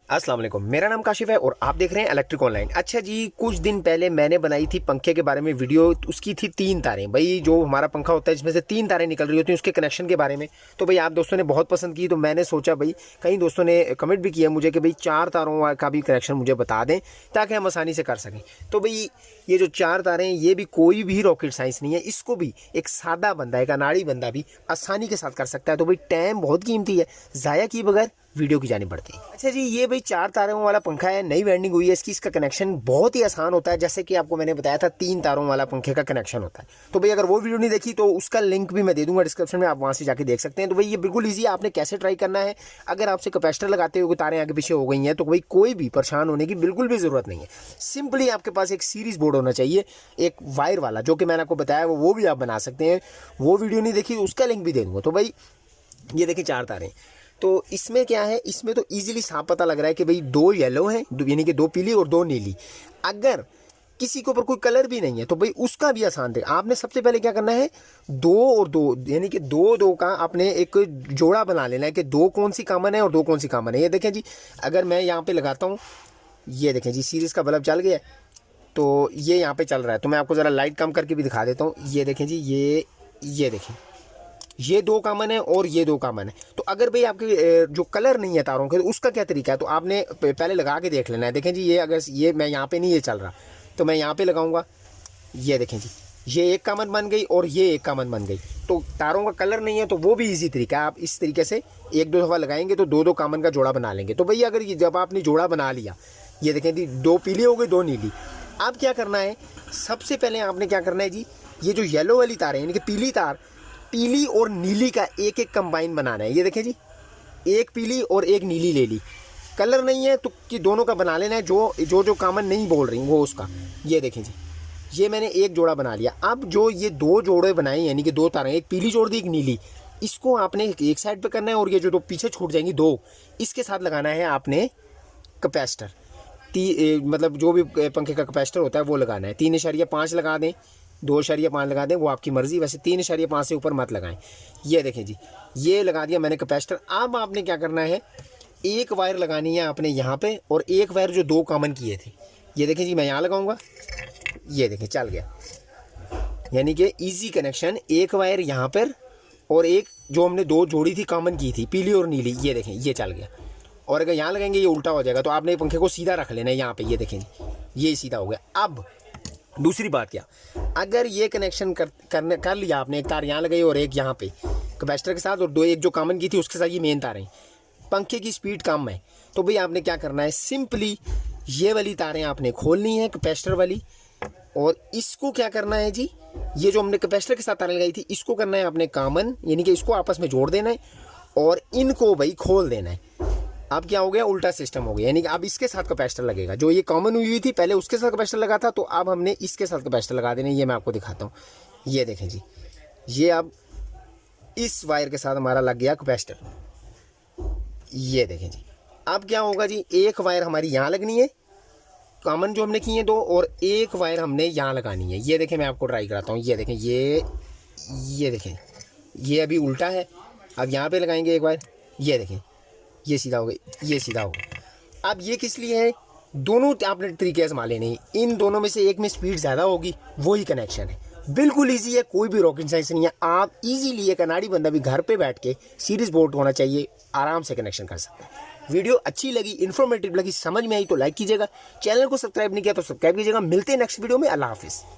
अस्सलाम वालेकुम, मेरा नाम काशिफ है और आप देख रहे हैं इलेक्ट्रिक ऑनलाइन। अच्छा जी, कुछ दिन पहले मैंने बनाई थी पंखे के बारे में वीडियो। उसकी थी 3 तारें। भाई जो हमारा पंखा होता है जिसमें से 3 तारें निकल रही होती हैं, उसके कनेक्शन के बारे में। तो भाई आप दोस्तों ने बहुत पसंद की, तो मैंने सोचा भाई कई दोस्तों ने कमेंट भी किया मुझे कि भाई 4 तारों का भी कनेक्शन मुझे बता दें ताकि हम आसानी से कर सकें। तो भाई ये जो 4 तारें हैं, ये भी कोई भी रॉकेट साइंस नहीं है। इसको भी एक सादा बंदा, एक अनाड़ी बंदा भी आसानी के साथ कर सकता है। तो भाई टाइम बहुत कीमती है, ज़ाया किए बगैर वीडियो की जानी पड़ती है। अच्छा जी, ये भाई 4 तारों वाला पंखा है, नई वेल्डिंग हुई है इसकी। इसका कनेक्शन बहुत ही आसान होता है, जैसे कि आपको मैंने बताया था 3 तारों वाला पंखे का कनेक्शन होता है। तो भाई अगर वो वीडियो नहीं देखी तो उसका लिंक भी मैं दे दूंगा डिस्क्रिप्शन में, आप वहाँ से जाके देख सकते हैं। तो भाई ये बिल्कुल ईजी है, आपने कैसे ट्राई करना है। अगर आपसे कैपेसिटर लगाते हुए तारें आगे पीछे हो गई हैं तो भाई कोई भी परेशान होने की बिल्कुल भी ज़रूरत नहीं है। सिंपली आपके पास एक सीरीज बोर्ड होना चाहिए, एक वायर वाला, जो कि मैंने आपको बताया वो भी आप बना सकते हैं। वो वीडियो नहीं देखी तो उसका लिंक भी दे दूँगा। तो भाई ये देखिए 4 तारें। तो इसमें क्या है, इसमें तो इजीली साफ पता लग रहा है कि भाई 2 येलो हैं, यानी कि 2 पीली और 2 नीली। अगर किसी के ऊपर कोई कलर भी नहीं है तो भाई उसका भी आसान थे। आपने सबसे पहले क्या करना है, 2 और 2 यानी कि 2 का आपने एक जोड़ा बना लेना है कि 2 कौन सी कॉमन है और 2 कौन सी कॉमन है। ये देखें जी, अगर मैं यहाँ पे लगाता हूँ, ये देखें जी सीरीज का बल्ब चल गया। तो ये यहाँ पे चल रहा है, तो मैं आपको ज़रा लाइट कम करके भी दिखा देता हूँ। ये देखें जी, ये देखें, ये 2 कॉमन है और ये 2 कॉमन है। तो अगर भाई आपके जो कलर नहीं है तारों के, तो उसका क्या तरीका है, तो आपने पहले लगा के देख लेना है। देखें जी, ये अगर ये मैं यहाँ पे नहीं ये चल रहा तो मैं यहाँ पे लगाऊंगा, ये देखें जी, ये 1 कॉमन बन गई और ये 1 कॉमन बन गई। तो तारों का कलर नहीं है तो वो भी इजी तरीका है, आप इस तरीके से 1-2 दफ़ा लगाएंगे तो 2-2 कॉमन का जोड़ा बना लेंगे। तो भैया अगर ये जब आपने जोड़ा बना लिया, ये देखें जी 2 पीली हो गई 2 नीली। अब क्या करना है, सबसे पहले आपने क्या करना है जी, ये जो येलो वाली तार है यानी कि पीली तार, पीली और नीली का एक एक कंबाइन बनाना है। ये देखें जी, एक पीली और एक नीली ले ली, कलर नहीं है तो कि दोनों का बना लेना है, जो कॉमन नहीं बोल रही वो उसका। ये देखें जी, ये मैंने एक जोड़ा बना लिया। अब जो ये 2 जोड़े बनाए यानी कि 2 तारें, एक पीली जोड़ दी एक नीली, इसको आपने एक साइड पे करना है और ये जो 2 पीछे छूट जाएंगी 2, इसके साथ लगाना है आपने कैपेसिटर। मतलब जो भी पंखे का कैपेसिटर होता है वो लगाना है। 3.5 लगा दें, 2.5 लगा दें, वो आपकी मर्ज़ी। वैसे 3.5 से ऊपर मत लगाएं। ये देखें जी, ये लगा दिया मैंने कैपेसिटर। अब आपने क्या करना है, एक वायर लगानी है आपने यहाँ पे और एक वायर जो 2 कॉमन किए थे। ये देखें जी, मैं यहाँ लगाऊंगा, ये देखें चल गया, यानी कि इजी कनेक्शन। एक वायर यहाँ पर और एक जो हमने 2 जोड़ी थी कॉमन की थी, पीली और नीली, ये देखें ये चल गया। और अगर यहाँ लगाएंगे ये उल्टा हो जाएगा, तो आपने पंखे को सीधा रख लेना है यहाँ पे। ये देखें ये सीधा हो गया। अब दूसरी बात क्या, अगर ये कनेक्शन कर लिया आपने, एक तार यहाँ लगाई और एक यहाँ पे कैपेसिटर के साथ, और 2 एक जो कॉमन की थी उसके साथ ये मेन तारें, पंखे की स्पीड कम है, तो भाई आपने क्या करना है, सिंपली ये वाली तारें आपने खोलनी है कैपेसिटर वाली, और इसको क्या करना है जी, ये जो हमने कैपेसिटर के साथ तारें लगाई थी इसको करना है आपने कॉमन, यानी कि इसको आपस में जोड़ देना है और इनको भाई खोल देना है। अब क्या हो गया, उल्टा सिस्टम हो गया, यानी कि अब इसके साथ कैपेसिटर लगेगा। जो ये कॉमन हुई थी पहले उसके साथ कैपेसिटर लगा था, तो अब हमने इसके साथ कैपेसिटर लगा देने। ये मैं आपको दिखाता हूँ, ये देखें जी, ये अब इस वायर के साथ हमारा लग गया कैपेसिटर। ये देखें जी, अब क्या होगा जी, एक वायर हमारी यहाँ लगनी है कॉमन जो हमने की है 2, और एक वायर हमने यहाँ लगानी है। ये देखें मैं आपको ट्राई कराता हूँ, ये देखें ये देखें, ये अभी उल्टा है। अब यहाँ पे लगाएंगे एक वायर, ये देखें ये सीधा हो गया, ये सीधा हो गया। अब ये किस लिए है, दोनों आपने तरीके आजमा लेने, इन दोनों में से एक में स्पीड ज़्यादा होगी, वही कनेक्शन है। बिल्कुल इजी है, कोई भी रॉकेट साइंस नहीं है। आप इजीली, एक अनाड़ी बंदा भी घर पे बैठ के सीरीज बोर्ड होना चाहिए, आराम से कनेक्शन कर सकता है। वीडियो अच्छी लगी, इन्फॉर्मेटिव लगी, समझ में आई तो लाइक कीजिएगा। चैनल को सब्सक्राइब नहीं किया तो सब्सक्राइब कीजिएगा। मिलते हैं नेक्स्ट वीडियो में। अल्लाह हाफिज़।